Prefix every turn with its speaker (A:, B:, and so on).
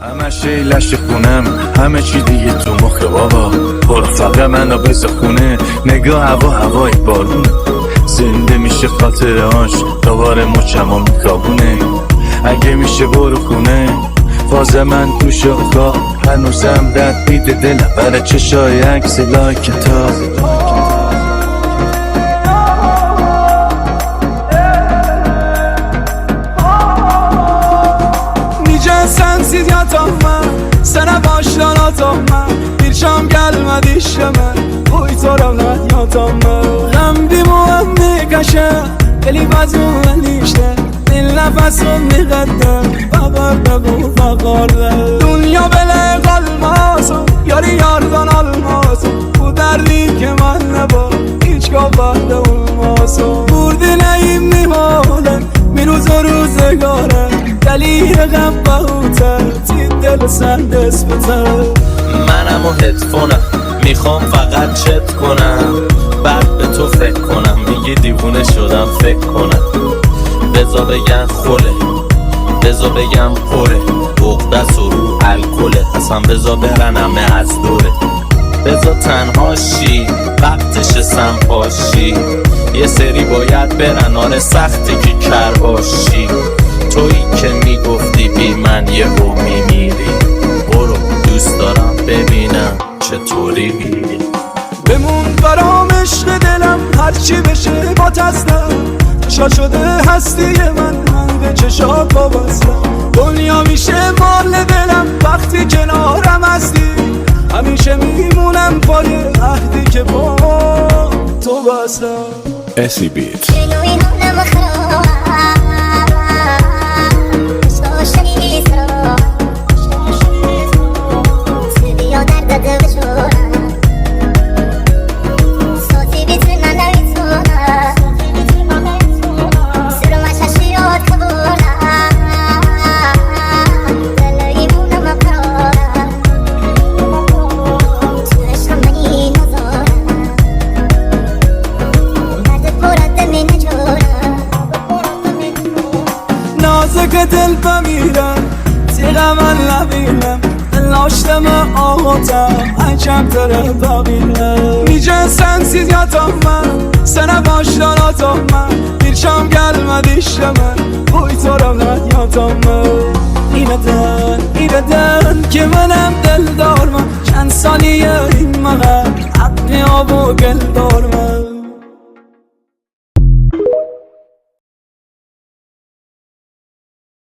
A: همه شیلش خونم، همه چی دیگه تو مخ بابا. برو فقط منو بذار خونه، نگاه هوای بارونه. زنده میشه خاطرهاش، دوباره مچمو میخوابونه. اگه میشه برو خونه، فاز من تو شاخا هنوزم درد میده دلم برای چشای عکس لایکتا.
B: Sensiz yatamam, sana başlanatamam. Bir şam gelmedi işleme, uyutaramdan yatamam. Hem bir muammi kaşe, deli vazun işte. Dil nefesin niqaddem, bakarda bu bakarda. Dünya böyle kalmasın, yarı yardan almasın. Bu derdim ki benle var, hiç kafada olmasın. Vur dileyim nihalem, bir روزگاره دلیل غم بهوتر تی دل سر دست بتر.
C: منم و هدفونم میخوام فقط چت کنم، بعد به تو فکر کنم. میگی دیوونه شدم فکر کنم. بزا بگن خوله، بزا بگم پره، بغدست و رو الکله. اصلا بزا برن همه از دوره. بزا تنها شی وقتش سنپاشی. یه سری باید برن، آره سختی که کر باشی. تویی که میگفتی بی من یه رو میمیری. برو دوست دارم ببینم چطوری میری.
B: بمون برام عشق دلم، هرچی بشه با تزدم. شاد شده هستی من به چشات وابستم. دنیا میشه مال دلم وقتی کنارم هستی. همیشه میمونم پای عهدی که با تو بستم.
A: اسی بیت
B: که دل بمیرم تیغه من نبینم. دلاشتم آغوتم عجب داره ببینم. Nice sensiz yatamam, sana başlanatamam. Bir şam gelmedi işleme, uyutaramdan yatamam. İneden ki benim dil darman. چند سالیه این مغر حقی آب و گل دارمم.